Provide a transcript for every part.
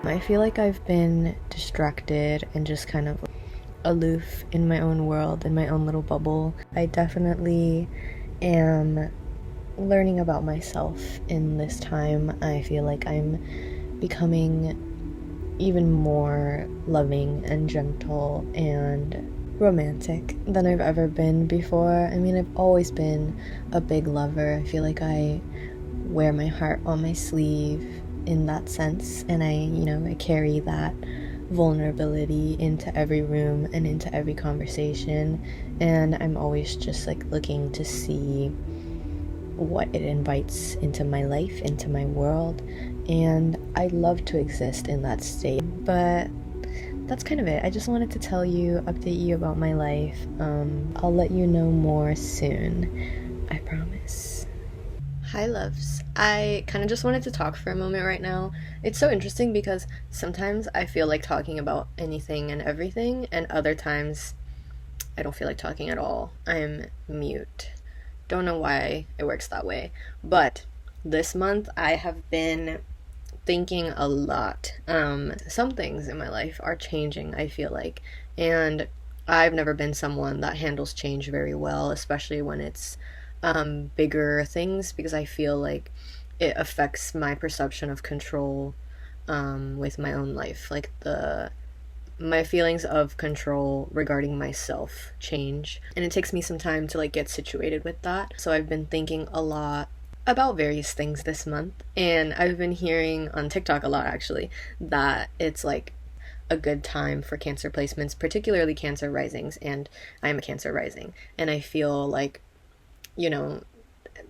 I feel like I've been distracted and just kind of aloof in my own world, in my own little bubble. I definitely am learning about myself in this time. I feel like I'm becoming even more loving and gentle and romantic than I've ever been before. I mean, I've always been a big lover. I feel like I wear my heart on my sleeve in that sense, and I carry that vulnerability into every room and into every conversation, and I'm always just like looking to see what it invites into my life, into my world, and I love to exist in that state. But that's kind of it. I just wanted to tell you, update you about my life. I'll let you know more soon, I promise. Hi loves. I kind of just wanted to talk for a moment right now. It's so interesting because sometimes I feel like talking about anything and everything, and other times I don't feel like talking at all. I'm mute. Don't know why it works that way. But this month I have been thinking a lot. Some things in my life are changing, I feel like. And I've never been someone that handles change very well, especially when it's bigger things, because I feel like it affects my perception of control with my own life. Like my feelings of control regarding myself change, and it takes me some time to like get situated with that. So I've been thinking a lot about various things this month, and I've been hearing on TikTok a lot actually that it's like a good time for Cancer placements, particularly Cancer risings, and I'm a Cancer rising, and I feel like, you know,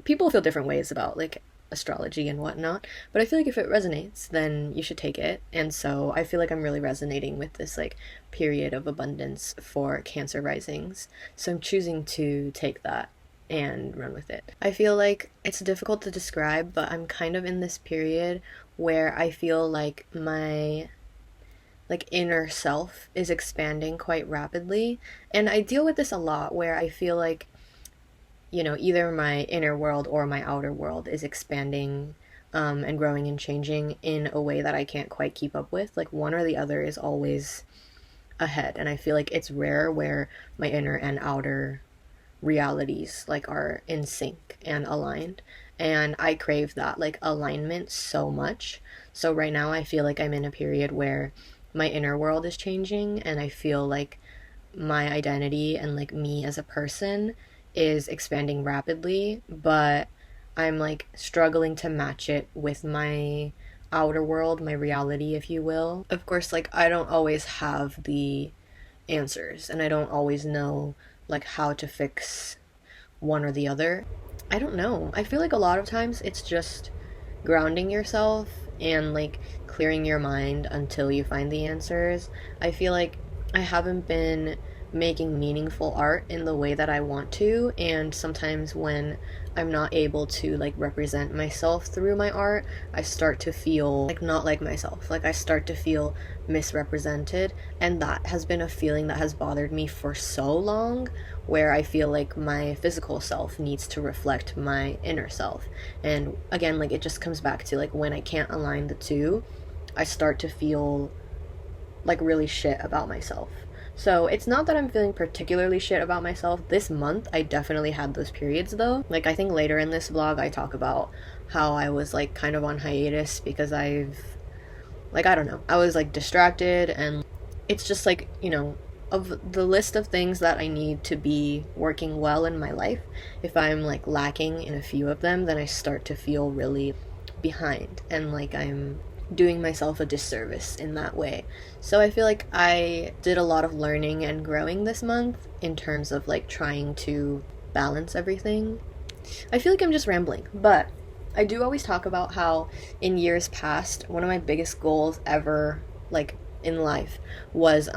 people feel different ways about like astrology and whatnot, but I feel like if it resonates, then you should take it. And so I feel like I'm really resonating with this like period of abundance for Cancer risings, so I'm choosing to take that and run with it. I feel like it's difficult to describe, but I'm kind of in this period where I feel like my like inner self is expanding quite rapidly, and I deal with this a lot where I feel like, you know, either my inner world or my outer world is expanding and growing and changing in a way that I can't quite keep up with. Like one or the other is always ahead, and I feel like it's rare where my inner and outer realities like are in sync and aligned, and I crave that like alignment so much. So right now I feel like I'm in a period where my inner world is changing, and I feel like my identity and like me as a person is expanding rapidly, but I'm like struggling to match it with my outer world, my reality, if you will. Of course, like I don't always have the answers, and I don't always know like how to fix one or the other. I don't know. I feel like a lot of times it's just grounding yourself and like clearing your mind until you find the answers. I feel like I haven't been making meaningful art in the way that I want to, and sometimes when I'm not able to like represent myself through my art, I start to feel like not like myself. Like I start to feel misrepresented, and that has been a feeling that has bothered me for so long, where I feel like my physical self needs to reflect my inner self. And again, like it just comes back to like when I can't align the two, I start to feel like really shit about myself. So it's not that I'm feeling particularly shit about myself. This month, I definitely had those periods though. Like I think later in this vlog, I talk about how I was like kind of on hiatus because I don't know, I was like distracted, and it's just like, you know, of the list of things that I need to be working well in my life, if I'm like lacking in a few of them, then I start to feel really behind, and like I'm doing myself a disservice in that way. So I feel like I did a lot of learning and growing this month in terms of like trying to balance everything. I feel like I'm just rambling, but I do always talk about how in years past, one of my biggest goals ever, like in life, was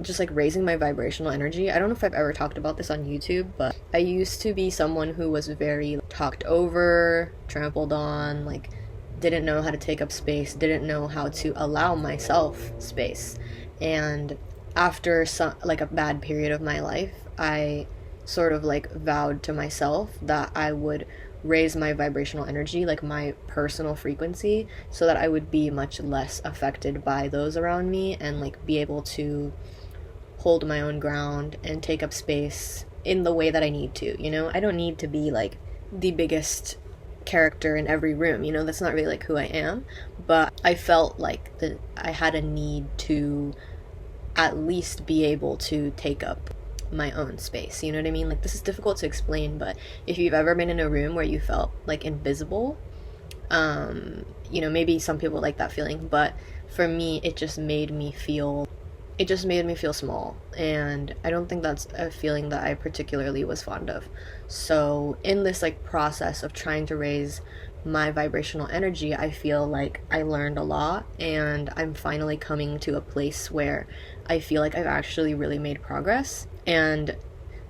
just like raising my vibrational energy. I don't know if I've ever talked about this on YouTube, but I used to be someone who was very talked over, trampled on, like didn't know how to take up space, didn't know how to allow myself space. And after some like a bad period of my life, I sort of like vowed to myself that I would raise my vibrational energy, like my personal frequency, so that I would be much less affected by those around me and like be able to hold my own ground and take up space in the way that I need to, you know? I don't need to be like the biggest character in every room, you know? That's not really like who I am, but I felt like that I had a need to at least be able to take up my own space, you know what I mean? Like, this is difficult to explain, but if you've ever been in a room where you felt like invisible, you know, maybe some people like that feeling, but for me, it just made me feel small, and I don't think that's a feeling that I particularly was fond of. So in this like process of trying to raise my vibrational energy, I feel like I learned a lot, and I'm finally coming to a place where I feel like I've actually really made progress. And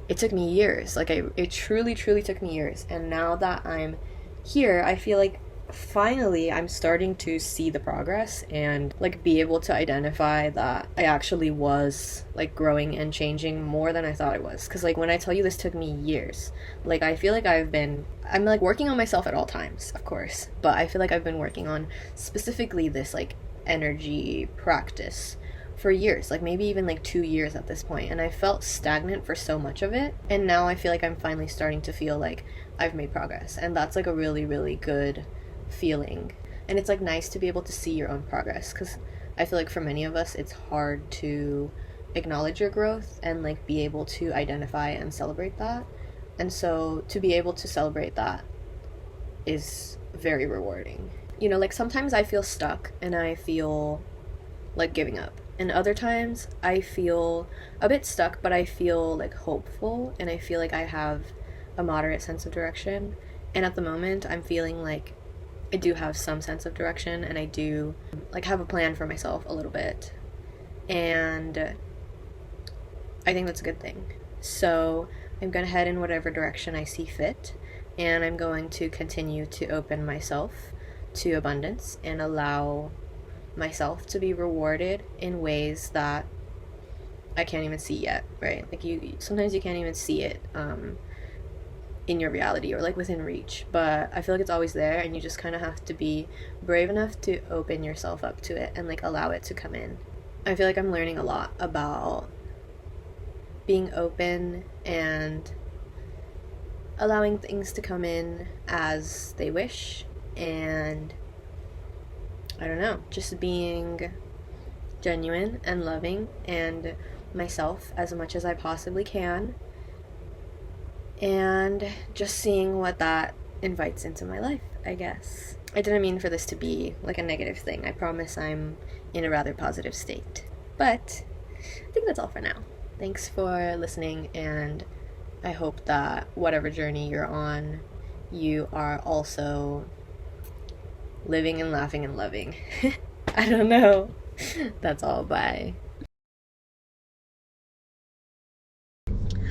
it took me years, like it truly took me years, and now that I'm here, I feel like finally I'm starting to see the progress and like be able to identify that I actually was like growing and changing more than I thought I was. Because like when I tell you this took me years, like I feel like I'm like working on myself at all times, of course, but I feel like I've been working on specifically this like energy practice for years, like maybe even like 2 years at this point, and I felt stagnant for so much of it, and now I feel like I'm finally starting to feel like I've made progress, and that's like a really good feeling. And it's like nice to be able to see your own progress, because I feel like for many of us it's hard to acknowledge your growth and like be able to identify and celebrate that. And so to be able to celebrate that is very rewarding. You know, like sometimes I feel stuck and I feel like giving up, and other times I feel a bit stuck, but I feel like hopeful, and I feel like I have a moderate sense of direction. And at the moment I'm feeling like I do have some sense of direction, and I do like have a plan for myself a little bit, and I think that's a good thing. So I'm gonna head in whatever direction I see fit, and I'm going to continue to open myself to abundance and allow myself to be rewarded in ways that I can't even see yet, right? Like sometimes you can't even see it in your reality or like within reach, but I feel like it's always there, and you just kind of have to be brave enough to open yourself up to it and like allow it to come in. I feel like I'm learning a lot about being open and allowing things to come in as they wish, and I don't know, just being genuine and loving and myself as much as I possibly can, and just seeing what that invites into my life, I guess. I didn't mean for this to be like a negative thing. I promise I'm in a rather positive state. But I think that's all for now. Thanks for listening, and I hope that whatever journey you're on, you are also living and laughing and loving. I don't know. That's all. Bye.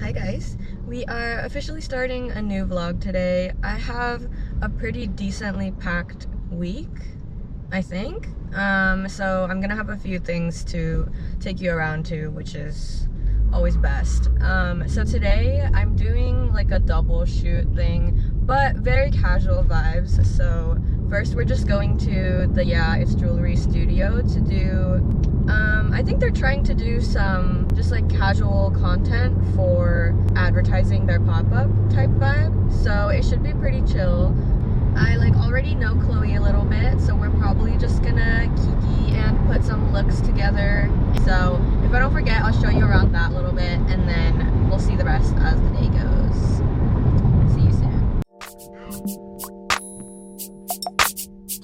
Hi guys. We are officially starting a new vlog today. I have a pretty decently packed week, I think. So I'm gonna have a few things to take you around to, which is always best. So today I'm doing like a double shoot thing, but very casual vibes. So first we're just going to the Yeah It's Jewelry studio to do I think they're trying to do some just like casual content for advertising their pop-up type vibe, so it should be pretty chill. I like already know Chloe a little bit, so we're probably just gonna kiki and put some looks together. So if I don't forget, I'll show you around that a little bit, and then we'll see the rest as the day goes. See you soon.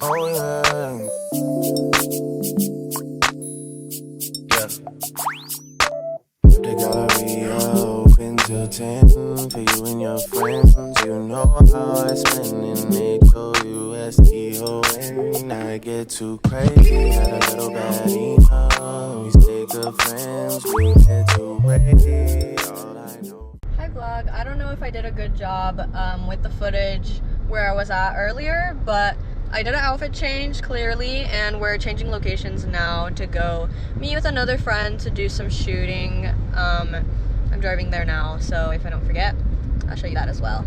Oh yeah. The gallery open till 10 for you and your friends. You know how I spend in USDON. I get too crazy, had a little baddie now. We stay good friends, we get too wavy. All I know. Hi vlog. I don't know if I did a good job with the footage where I was at earlier, but I did an outfit change clearly, and we're changing locations now to go meet with another friend to do some shooting. I'm driving there now, so if I don't forget, I'll show you that as well.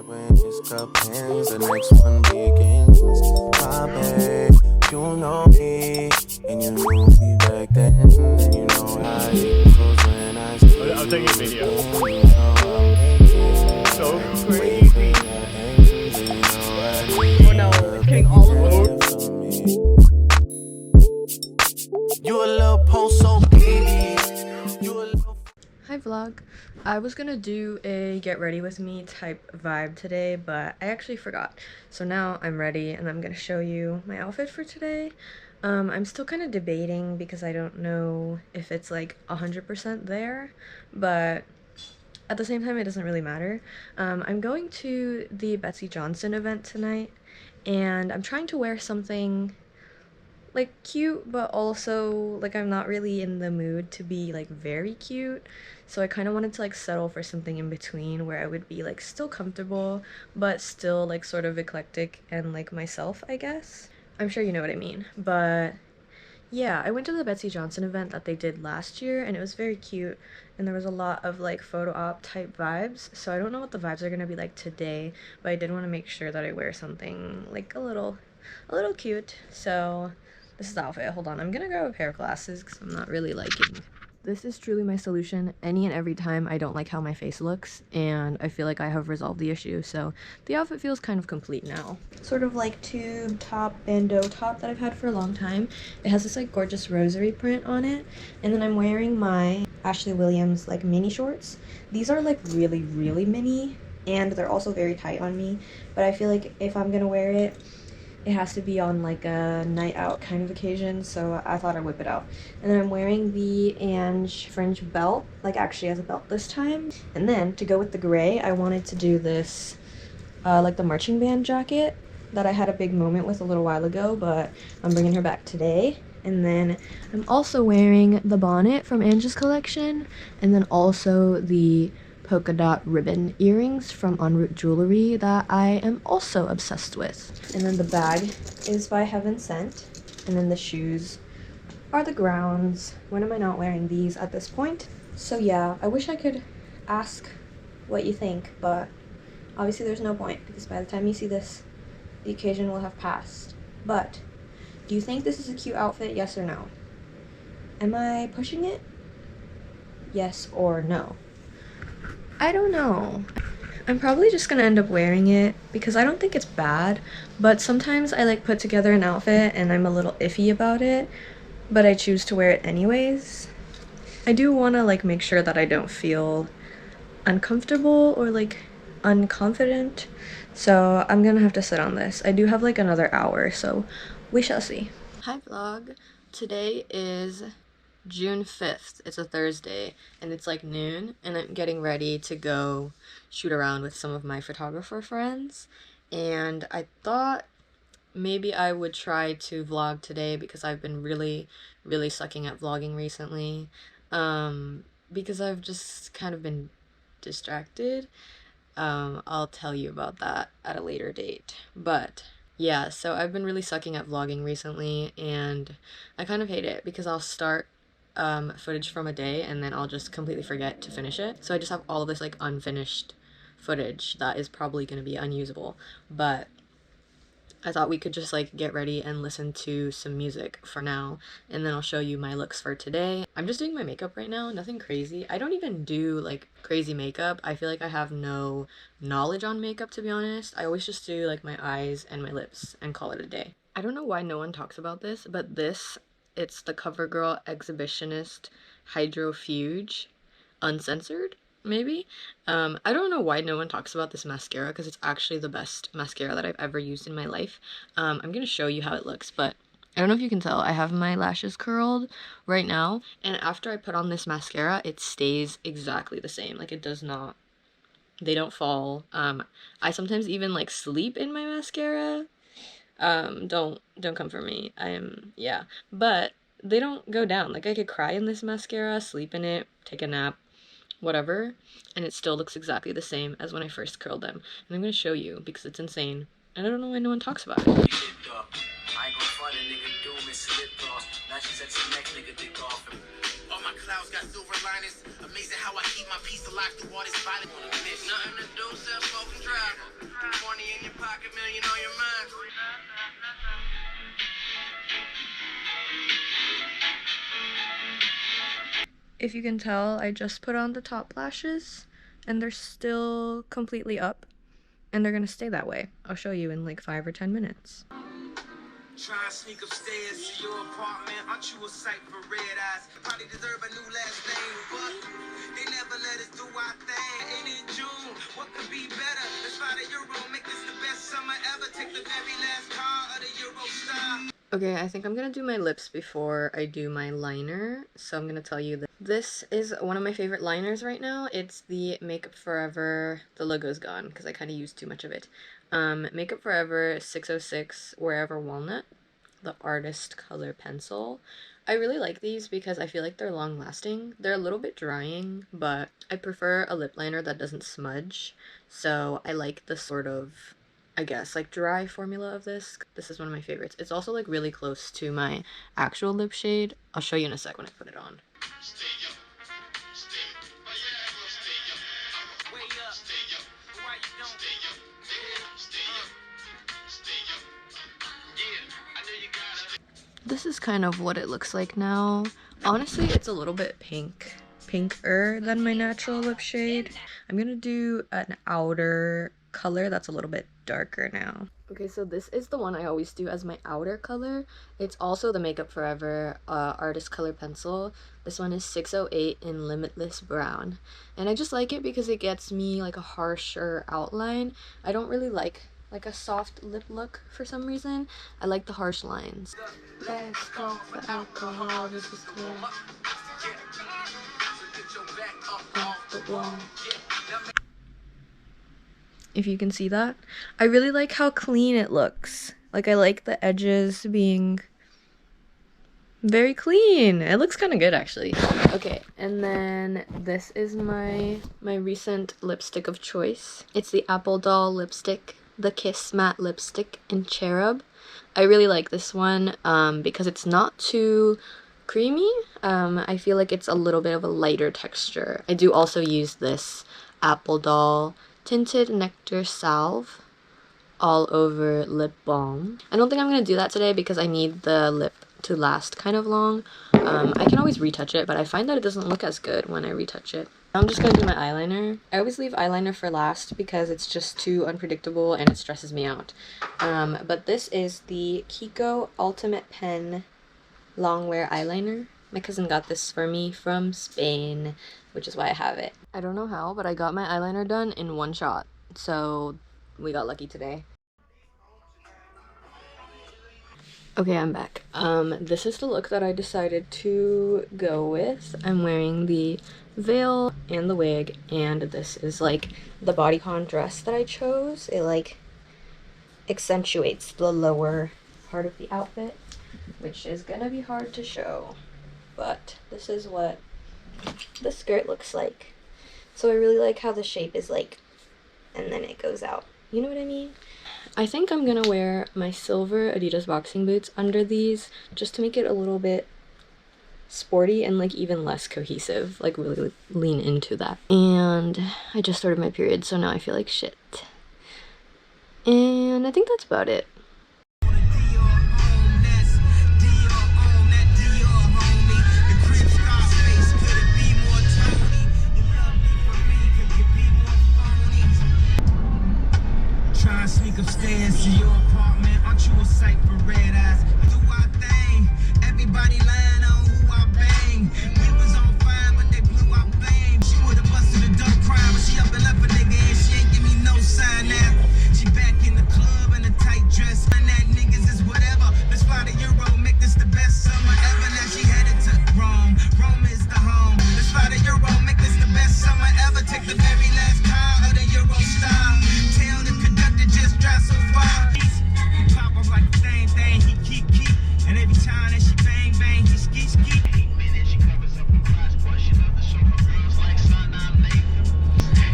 right when this cup ends, the next one begins. My babe, you know me, and you knew me back then, and you know how it goes when I see I'm taking a video. you know I'm making So wait for crazy. your ends, and you know I need Oh no, it's getting all of them. you for me. You a little post so baby. You a little. Hi vlog. I was gonna do a get ready with me type vibe today, but I actually forgot. So now I'm ready and I'm gonna show you my outfit for today. I'm still kind of debating because I don't know if it's like 100% there, but at the same time it doesn't really matter. I'm going to the Betsy Johnson event tonight and I'm trying to wear something like cute, but also like I'm not really in the mood to be like very cute, so I kind of wanted to like settle for something in between where I would be like still comfortable but still like sort of eclectic and like myself, I guess. I'm sure you know what I mean. But yeah, I went to the Betsy Johnson event that they did last year and it was very cute and there was a lot of like photo op type vibes, so I don't know what the vibes are gonna be like today, but I did want to make sure that I wear something like a little cute. So this is the outfit. Hold on, I'm gonna grab a pair of glasses because I'm not really liking. This is truly my solution any and every time I don't like how my face looks, and I feel like I have resolved the issue, so the outfit feels kind of complete now. Sort of like tube top, bandeau top that I've had for a long time. It has this like gorgeous rosary print on it, and then I'm wearing my Ashley Williams like mini shorts. These are like really mini, and they're also very tight on me, but I feel like if I'm gonna wear it, it has to be on like a night out kind of occasion, so I thought I'd whip it out. And then I'm wearing the Ange fringe belt, like actually as a belt this time. And then to go with the gray, I wanted to do this like the marching band jacket that I had a big moment with a little while ago, but I'm bringing her back today. And then I'm also wearing the bonnet from Ange's collection, and then also the polka dot ribbon earrings from En Route Jewelry that I am also obsessed with. And then the bag is by Heaven Sent, and then the shoes are the grounds. When am I not wearing these at this point? So yeah, I wish I could ask what you think, but obviously there's no point because by the time you see this, the occasion will have passed. But do you think this is a cute outfit, yes or no? Am I pushing it? Yes or no? I don't know. I'm probably just gonna end up wearing it because I don't think it's bad, but sometimes I like put together an outfit and I'm a little iffy about it, but I choose to wear it anyways. I do want to like make sure that I don't feel uncomfortable or like unconfident, so I'm gonna have to sit on this. I do have like another hour, so we shall see. Hi vlog. Today is June 5th. It's a Thursday and it's like noon and I'm getting ready to go shoot around with some of my photographer friends, and I thought maybe I would try to vlog today because I've been really sucking at vlogging recently, because I've just kind of been distracted. I'll tell you about that at a later date, but yeah, so I've been really sucking at vlogging recently and I kind of hate it because I'll start footage from a day and then I'll just completely forget to finish it. So I just have all of this like unfinished footage that is probably going to be unusable, but I thought we could just like get ready and listen to some music for now, and then I'll show you my looks for today. I'm just doing my makeup right now, nothing crazy. I don't even do like crazy makeup. I feel like I have no knowledge on makeup, to be honest. I always just do like my eyes and my lips and call it a day. I don't know why no one talks about this, but it's the CoverGirl Exhibitionist Hydrofuge Uncensored, maybe. I don't know why no one talks about this mascara because it's actually the best mascara that I've ever used in my life. I'm gonna show you how it looks, but I don't know if you can tell, I have my lashes curled right now, and after I put on this mascara, it stays exactly the same. Like, it does not, they don't fall. I sometimes even like sleep in my mascara. Don't come for me. Yeah, but they don't go down. Like, I could cry in this mascara, sleep in it, take a nap, whatever, and it still looks exactly the same as when I first curled them. And I'm gonna show you because it's insane, and I don't know why no one talks about it. I ain't gon' find a nigga doom and slipped off. Now she's at your neck, nigga, dick off. All my clouds got silver linings. Amazing how I keep my peace alive through all this body on a mission. Nothing to do, self smoke and drive. If you can tell, I just put on the top lashes and they're still completely up and they're gonna stay that way. I'll show you in like 5 or 10 minutes. Try and sneak upstairs to your apartment. Aren't you a sight for red eyes? Probably deserve a new last name, but they never let us do our thing. Ain't it June? What could be better? Let's fly the Euro, make this the best summer ever. Take the very last car of the Euro Star. Okay, I think I'm gonna do my lips before I do my liner. So I'm gonna tell you that this is one of my favorite liners right now. It's the Makeup Forever, the logo's gone because I kind of used too much of it. Makeup Forever 606 Wherever Walnut, the Artist Color Pencil. I really like these because I feel like they're long lasting. They're a little bit drying, but I prefer a lip liner that doesn't smudge. So I like the sort of, I guess, like dry formula of this. This is one of my favorites. It's also like really close to my actual lip shade. I'll show you in a sec when I put it on. This is kind of what it looks like now. Honestly, it's a little bit pinker than my natural lip shade. I'm gonna do an outer color that's a little bit darker now. Okay, so this is the one I always do as my outer color. It's also the Makeup Forever Artist Color Pencil. This one is 608 in Limitless Brown. And I just like it because it gets me like a harsher outline. I don't really like a soft lip look for some reason. I like the harsh lines. Let's go for alcohol, this is cool. Off the wall. If you can see that. I really like how clean it looks. Like I like the edges being very clean. It looks kind of good actually. Okay, and then this is my recent lipstick of choice. It's the Apple Doll lipstick, the Kiss Matte lipstick in Cherub. I really like this one because it's not too creamy. I feel like it's a little bit of a lighter texture. I do also use this Apple Doll Tinted Nectar Salve all over lip balm. I don't think I'm gonna do that today because I need the lip to last kind of long. I can always retouch it, but I find that it doesn't look as good when I retouch it. I'm just gonna do my eyeliner. I always leave eyeliner for last because it's just too unpredictable and it stresses me out. But this is the Kiko Ultimate Pen Longwear Eyeliner. My cousin got this for me from Spain, which is why I have it. I don't know how, but I got my eyeliner done in one shot. So we got lucky today. Okay, I'm back. This is the look that I decided to go with. I'm wearing the veil and the wig, and this is like the bodycon dress that I chose. It like accentuates the lower part of the outfit, which is gonna be hard to show, but this is what the skirt looks like. So I really like how the shape is like, and then it goes out. You know what I mean? I think I'm gonna wear my silver Adidas boxing boots under these just to make it a little bit sporty and like even less cohesive, like really lean into that. And I just started my period, so now I feel like shit. And I think that's about it. Sneak upstairs to your apartment. Aren't you a sight for red eyes? Do our thing. Everybody lying on who I bang. We was on fire, but they blew our flame. She would've busted a dope crime, but she up and left a nigga and she ain't give me no sign now. She back in the club in a tight dress. And that niggas is whatever. Let's fly to Euro, make this the best summer ever. Now she headed to Rome. Rome is the home. Let's fly to Euro, make this the best summer ever. Take the very last car of the Euro Star. Tell the conductor just drive so far. He pop up like the same thing. He keep. And every time that she bang, he ski. 8 minutes, she covers up her cross. But she love to show her girls like son, I'm Nathan.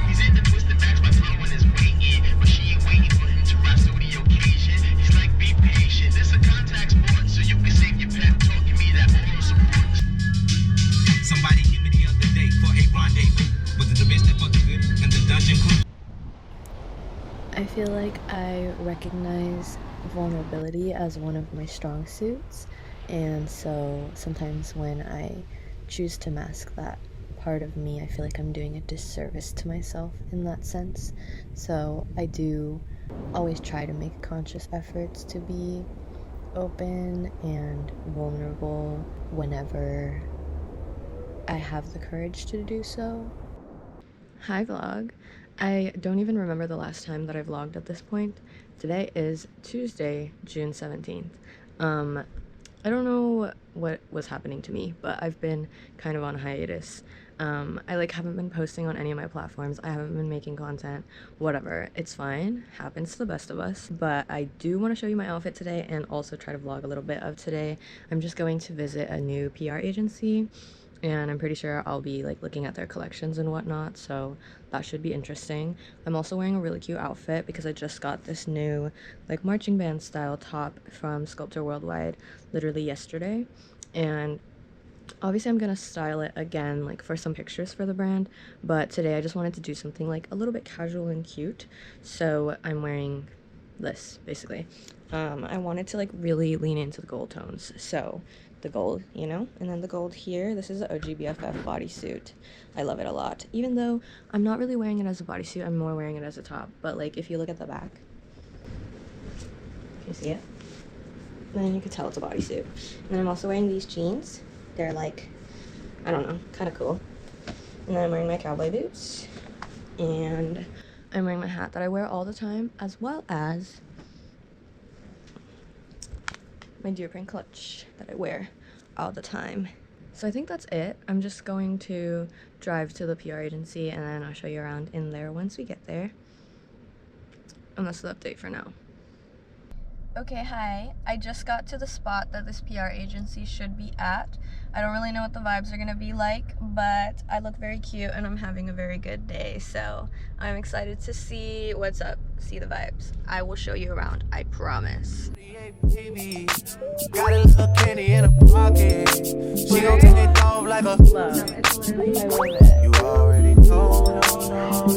He's in the twisted match by blowing his weight in. But she ain't waiting for him to rise to the occasion. He's like, be patient. This a contact sport, so you can save your pep talk. Give me that moral support. Somebody hit me the other day for a rendezvous. Was it the bitch that fucked good and the dungeon crew? I feel like I recognize vulnerability as one of my strong suits, and so sometimes when I choose to mask that, part of me, I feel like I'm doing a disservice to myself in that sense. So I do always try to make conscious efforts to be open and vulnerable whenever I have the courage to do so. Hi vlog. I don't even remember the last time that I vlogged at this point. Today is Tuesday, June 17th. I don't know what was happening to me, but I've been kind of on hiatus. I haven't been posting on any of my platforms. I haven't been making content, whatever. It's fine, happens to the best of us. But I do want to show you my outfit today and also try to vlog a little bit of today. I'm just going to visit a new PR agency, and I'm pretty sure I'll be looking at their collections and whatnot, so that should be interesting. I'm also wearing a really cute outfit because I just got this new marching band style top from Sculptor Worldwide literally yesterday, and obviously I'm gonna style it again for some pictures for the brand, but today I just wanted to do something a little bit casual and cute, so I'm wearing this basically. I wanted to really lean into the gold tones, so the gold, and then the gold here. This is the OGBFF bodysuit. I love it a lot, even though I'm not really wearing it as a bodysuit. I'm more wearing it as a top, but if you look at the back, can you see it? Then you could tell it's a bodysuit. And then I'm also wearing these jeans. They're I don't know, kind of cool. And then I'm wearing my cowboy boots, and I'm wearing my hat that I wear all the time, as well as my deer print clutch that I wear all the time. So I think that's it. I'm just going to drive to the PR agency and then I'll show you around in there once we get there. And that's the update for now. Okay, hi. I just got to the spot that this PR agency should be at. I don't really know what the vibes are gonna be like, but I look very cute and I'm having a very good day, so I'm excited to see what's up, see the vibes. I will show you around, I promise. Baby, got a little candy in her pocket. She gon' take off like a Love. It's literally, I love it. You already know,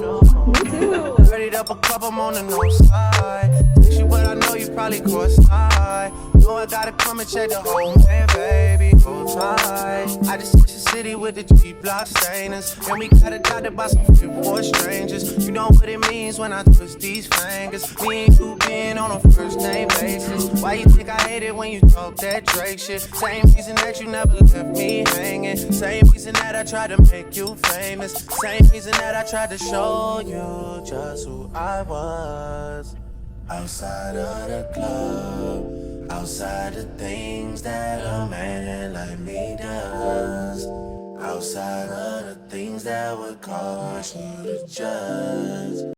no. Me too. Ready up a cup, I'm on the north side. Text you, but I know you probably cross-eyed. Know I gotta come and check the whole man, baby. Hold tight. I just hit the city with the G-block stainers. And we got adopted by some for strangers. You know what it means when I twist these fingers. Me and you being on a first name basis. Why you think I hate it when you talk that Drake shit? Same reason that you never left me hanging. Same reason that I tried to make you famous. Same reason that I tried to show you just who I was. Outside of the club, outside the things that a man like me does. Outside of the things that would cause you to judge.